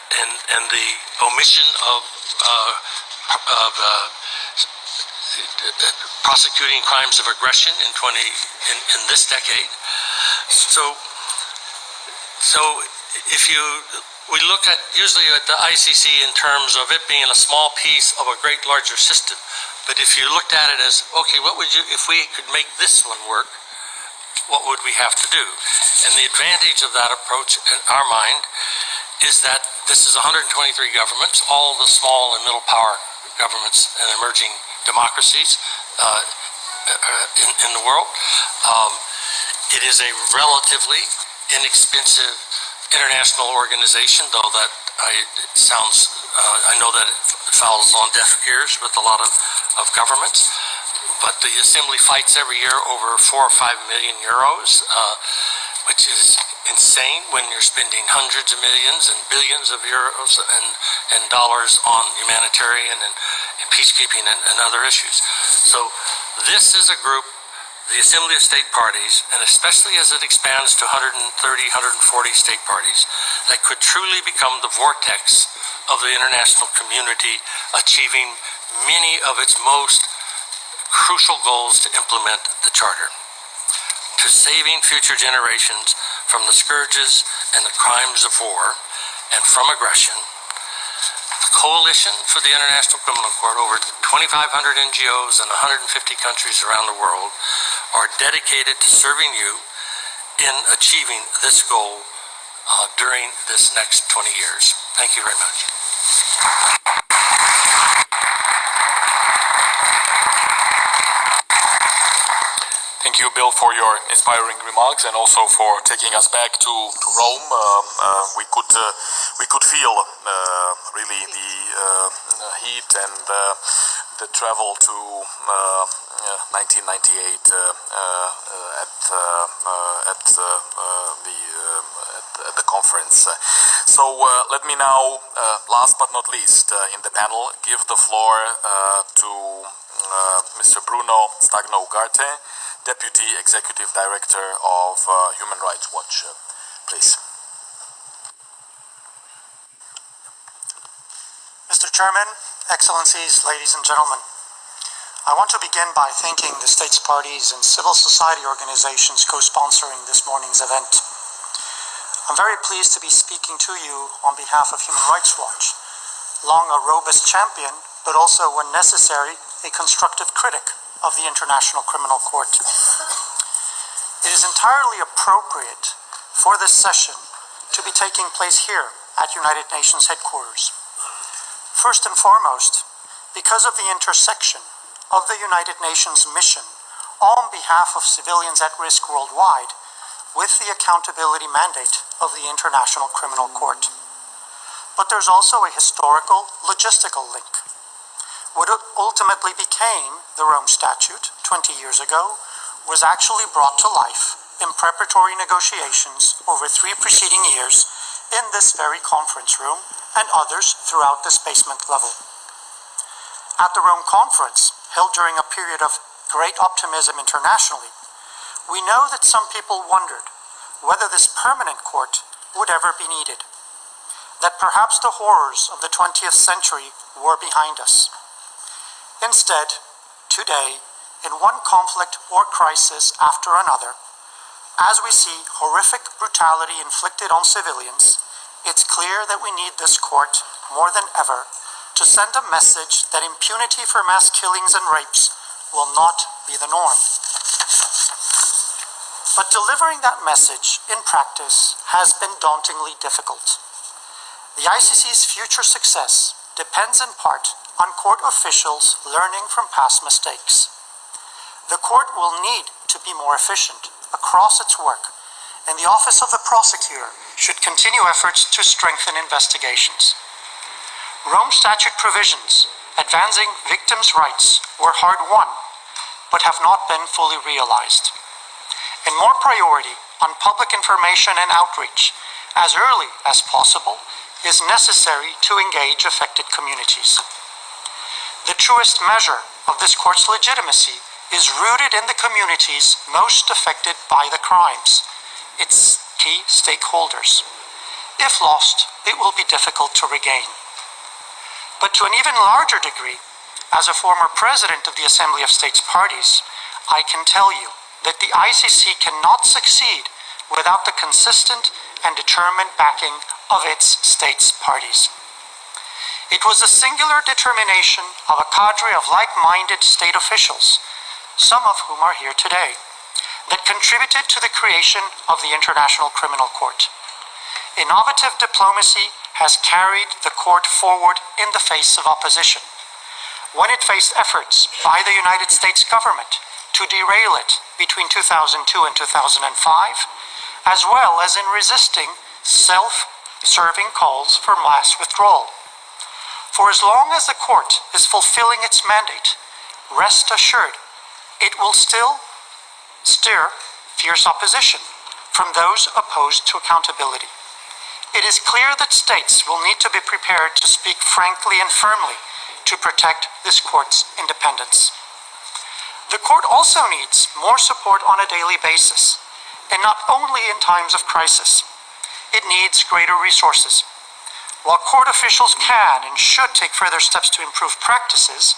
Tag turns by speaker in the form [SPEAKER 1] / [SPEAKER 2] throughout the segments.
[SPEAKER 1] and the omission of prosecuting crimes of aggression in this decade. So if we look at usually at the ICC in terms of it being a small piece of a great larger system, but if you looked at it as, okay, what would you, if we could make this one work, what would we have to do? And the advantage of that approach in our mind is that this is 123 governments, all the small and middle power governments and emerging democracies in the world. It is a relatively inexpensive international organization, though that it sounds, I know that it falls on deaf ears with a lot of governments. But the Assembly fights every year over 4 or 5 million euros, which is insane when you're spending hundreds of millions and billions of euros and dollars on humanitarian and peacekeeping and other issues. So this is a group, the Assembly of State Parties, and especially as it expands to 130, 140 state parties, that could truly become the vortex of the international community, achieving many of its most crucial goals to implement the Charter, to saving future generations from the scourges and the crimes of war and from aggression. The Coalition for the International Criminal Court, over 2,500 NGOs in 150 countries around the world, are dedicated to serving you in achieving this goal during this next 20 years. Thank you very much.
[SPEAKER 2] Thank you, Bill, for your inspiring remarks and also for taking us back to Rome. We could feel really the heat and the travel to 1998 at the conference. So let me now, last but not least, in the panel, give the floor to Mr. Bruno Stagno-Ugarte, Deputy Executive Director of Human Rights Watch. Please.
[SPEAKER 3] Mr. Chairman, Excellencies, ladies and gentlemen, I want to begin by thanking the states parties and civil society organizations co-sponsoring this morning's event. I'm very pleased to be speaking to you on behalf of Human Rights Watch, long a robust champion, but also, when necessary, a constructive critic of the International Criminal Court. It is entirely appropriate for this session to be taking place here at United Nations headquarters. First and foremost, because of the intersection of the United Nations mission on behalf of civilians at risk worldwide with the accountability mandate of the International Criminal Court. But there's also a historical, logistical link. What ultimately became the Rome Statute 20 years ago was actually brought to life in preparatory negotiations over 3 preceding years in this very conference room and others throughout this basement level. At the Rome Conference, held during a period of great optimism internationally, we know that some people wondered whether this permanent court would ever be needed, that perhaps the horrors of the 20th century were behind us. Instead, today, in one conflict or crisis after another, as we see horrific brutality inflicted on civilians, it's clear that we need this court more than ever to send a message that impunity for mass killings and rapes will not be the norm. But delivering that message in practice has been dauntingly difficult. The ICC's future success depends in part on court officials learning from past mistakes. The court will need to be more efficient across its work, and the Office of the Prosecutor should continue efforts to strengthen investigations. Rome Statute provisions advancing victims' rights were hard-won, but have not been fully realized. And more priority on public information and outreach, as early as possible, is necessary to engage affected communities. The truest measure of this court's legitimacy is rooted in the communities most affected by the crimes, its key stakeholders. If lost, it will be difficult to regain. But to an even larger degree, as a former president of the Assembly of States Parties, I can tell you that the ICC cannot succeed without the consistent and determined backing of its states parties. It was the singular determination of a cadre of like-minded state officials, some of whom are here today, that contributed to the creation of the International Criminal Court. Innovative diplomacy has carried the court forward in the face of opposition. When it faced efforts by the United States government to derail it between 2002 and 2005, as well as in resisting self-serving calls for mass withdrawal. For as long as the court is fulfilling its mandate, rest assured, it will still stir fierce opposition from those opposed to accountability. It is clear that states will need to be prepared to speak frankly and firmly to protect this court's independence. The court also needs more support on a daily basis, and not only in times of crisis. It needs greater resources. While court officials can and should take further steps to improve practices,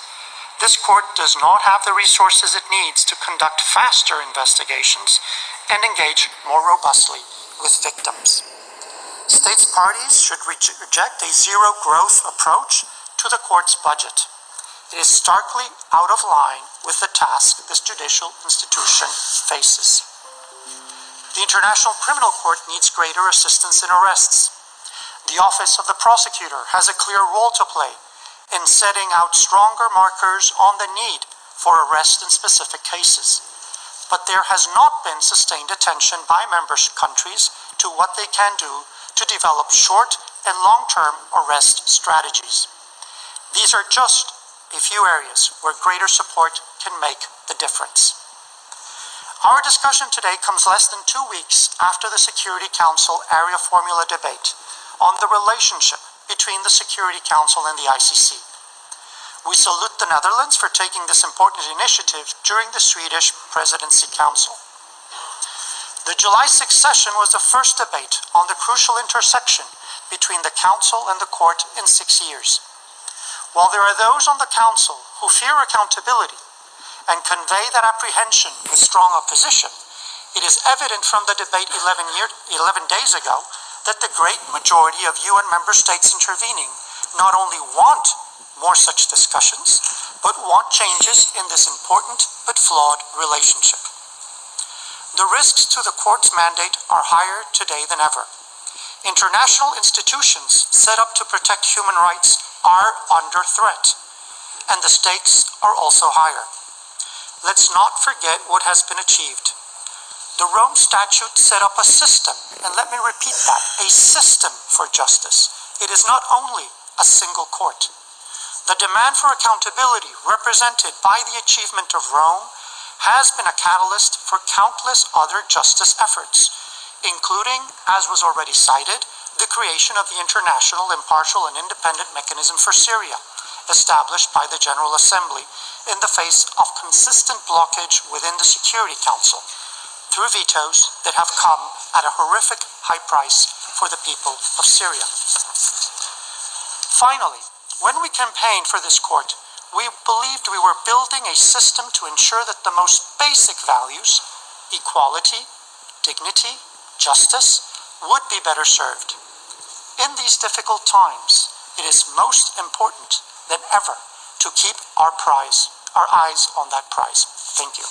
[SPEAKER 3] this court does not have the resources it needs to conduct faster investigations and engage more robustly with victims. States parties should reject a zero-growth approach to the court's budget. It is starkly out of line with the task this judicial institution faces. The International Criminal Court needs greater assistance in arrests. The Office of the Prosecutor has a clear role to play in setting out stronger markers on the need for arrest in specific cases. But there has not been sustained attention by member countries to what they can do to develop short and long-term arrest strategies. These are just a few areas where greater support can make the difference. Our discussion today comes less than 2 weeks after the Security Council area formula debate on the relationship between the Security Council and the ICC. We salute the Netherlands for taking this important initiative during the Swedish Presidency Council. The July 6th session was the first debate on the crucial intersection between the Council and the Court in 6 years. While there are those on the Council who fear accountability and convey that apprehension with strong opposition, it is evident from the debate 11 days ago that the great majority of UN member states intervening not only want more such discussions, but want changes in this important but flawed relationship. The risks to the court's mandate are higher today than ever. International institutions set up to protect human rights are under threat, and the stakes are also higher. Let's not forget what has been achieved. The Rome Statute set up a system, and let me repeat that, a system for justice. It is not only a single court. The demand for accountability represented by the achievement of Rome has been a catalyst for countless other justice efforts, including, as was already cited, the creation of the International Impartial and Independent Mechanism for Syria, established by the General Assembly in the face of consistent blockage within the Security Council, through vetoes that have come at a horrific high price for the people of Syria. Finally, when we campaigned for this court, we believed we were building a system to ensure that the most basic values, equality, dignity, justice, would be better served. In these difficult times, it is most important than ever to keep our eyes on that prize. Thank you.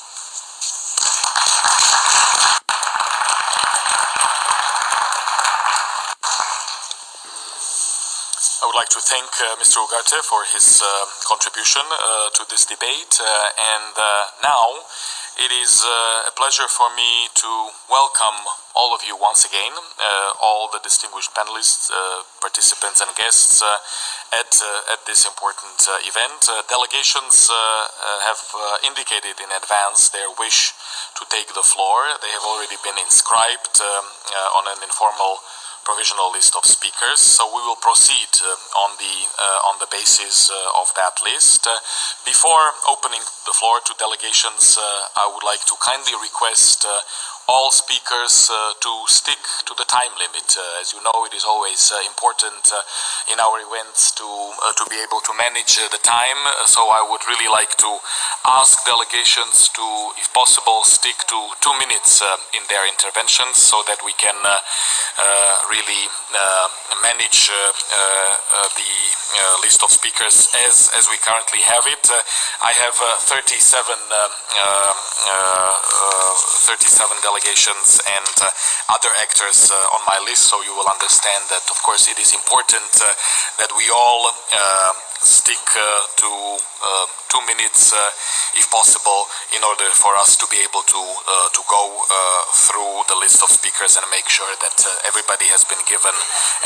[SPEAKER 2] I would like to thank Mr. Ugarte for his contribution to this debate, and now it is a pleasure for me to welcome all of you once again, all the distinguished panelists, participants and guests at this important event. Delegations have indicated in advance their wish to take the floor. They have already been inscribed on an informal provisional list of speakers, so we will proceed on the basis of that list. Before opening the floor to delegations, I would like to kindly request all speakers to stick to the time limit. As you know, it is always important in our events to be able to manage the time. So I would really like to ask delegations to, if possible, stick to 2 minutes in their interventions so that we can really manage the list of speakers as we currently have it. I have 37 delegations and other actors on my list, so you will understand that, of course, it is important that we all stick to 2 minutes, if possible, in order for us to be able to go through the list of speakers and make sure that everybody has been given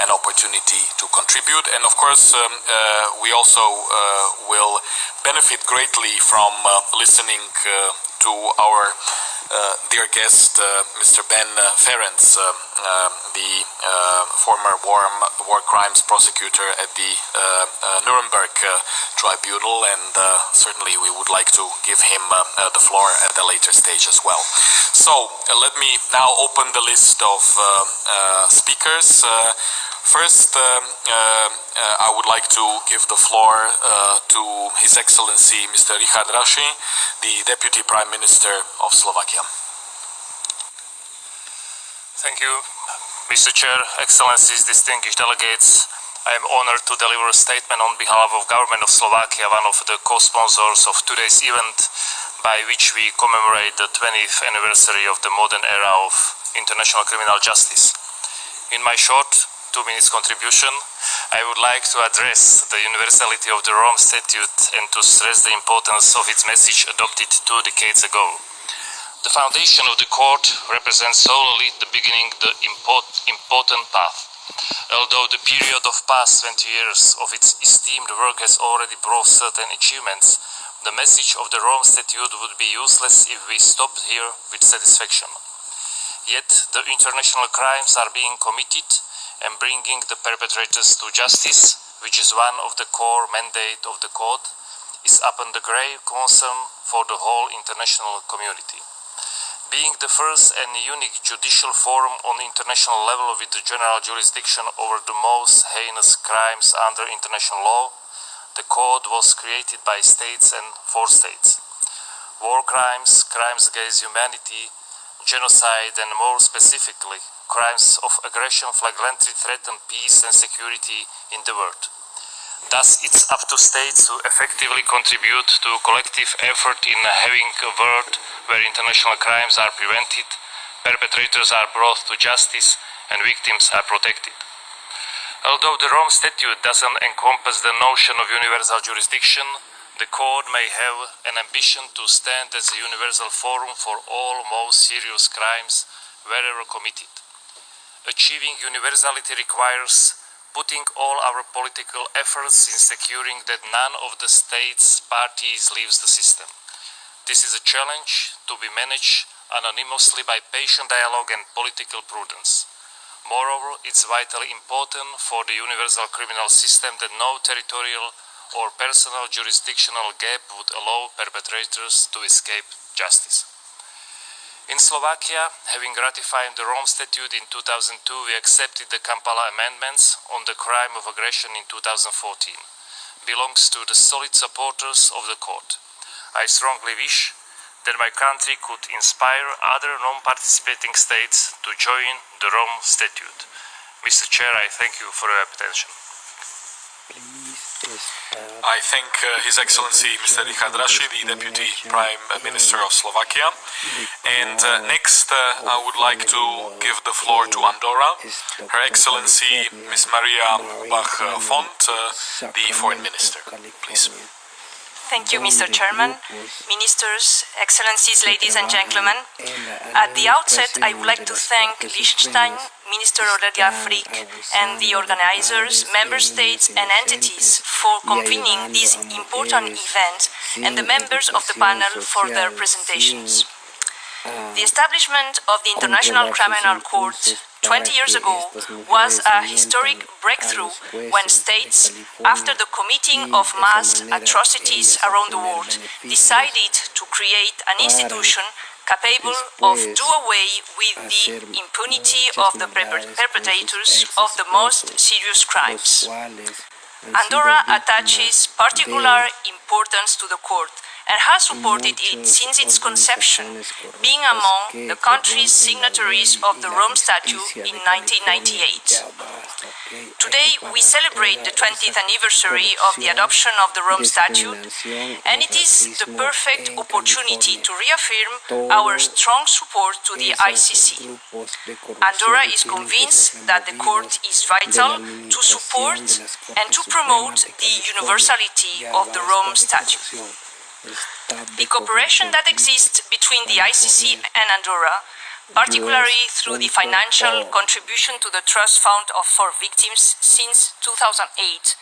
[SPEAKER 2] an opportunity to contribute. And of course, we also will benefit greatly from listening to our dear guest, Mr. Ben Ferenc, the former war crimes prosecutor at the Nuremberg Tribunal, and certainly we would like to give him the floor at a later stage as well. So let me now open the list of speakers. First, I would like to give the floor to His Excellency Mr. Richard Raši, the Deputy Prime Minister of Slovakia.
[SPEAKER 4] Thank you, Mr. Chair, Excellencies, distinguished delegates. I am honored to deliver a statement on behalf of Government of Slovakia, one of the co-sponsors of today's event, by which we commemorate the 20th anniversary of the modern era of international criminal justice. In my short 2 minutes contribution, I would like to address the universality of the Rome Statute and to stress the importance of its message adopted 2 decades ago. The foundation of the court represents solely the beginning, the important path. Although the period of past 20 years of its esteemed work has already brought certain achievements, the message of the Rome Statute would be useless if we stopped here with satisfaction. Yet the international crimes are being committed, and bringing the perpetrators to justice, which is one of the core mandate of the court, is upon the grave concern for the whole international community. Being the first and unique judicial forum on international level with the general jurisdiction over the most heinous crimes under international law, the court was created by states and for states. War crimes, crimes against humanity, genocide, and more specifically, crimes of aggression flagrantly threaten peace and security in the world. Thus, it's up to states to effectively contribute to a collective effort in having a world where international crimes are prevented, perpetrators are brought to justice, and victims are protected. Although the Rome Statute doesn't encompass the notion of universal jurisdiction, the court may have an ambition to stand as a universal forum for all most serious crimes wherever committed. Achieving universality requires putting all our political efforts in securing that none of the state's parties leaves the system. This is a challenge to be managed anonymously by patient dialogue and political prudence. Moreover, it's vitally important for the universal criminal system that no territorial or personal jurisdictional gap would allow perpetrators to escape justice. In Slovakia, having ratified the Rome Statute in 2002, we accepted the Kampala amendments on the crime of aggression in 2014. Belongs to the solid supporters of the court. I strongly wish that my country could inspire other non-participating states to join the Rome Statute. Mr. Chair, I thank you for your attention.
[SPEAKER 2] I thank His Excellency Mr. Richard Raši, the Deputy Prime Minister of Slovakia. And next, I would like to give the floor to Andorra, Her Excellency Ms. Maria Bach-Font, the Foreign Minister. Please.
[SPEAKER 5] Thank you, Mr. Chairman, Ministers, Excellencies, ladies and gentlemen. At the outset, I would like to thank Liechtenstein, Minister Aurélien Afrique, and the organizers, member states and entities for convening this important event, and the members of the panel for their presentations. The establishment of the International Criminal Court 20 years ago was a historic breakthrough when states, after the committing of mass atrocities around the world, decided to create an institution capable of do away with the impunity of the perpetrators of the most serious crimes. Andorra attaches particular importance to the court and has supported it since its conception, being among the country's signatories of the Rome Statute in 1998. Today, we celebrate the 20th anniversary of the adoption of the Rome Statute, and it is the perfect opportunity to reaffirm our strong support to the ICC. Andorra is convinced that the court is vital to support and to promote the universality of the Rome Statute. The cooperation that exists between the ICC and Andorra, particularly through the financial contribution to the Trust Fund for Victims since 2008,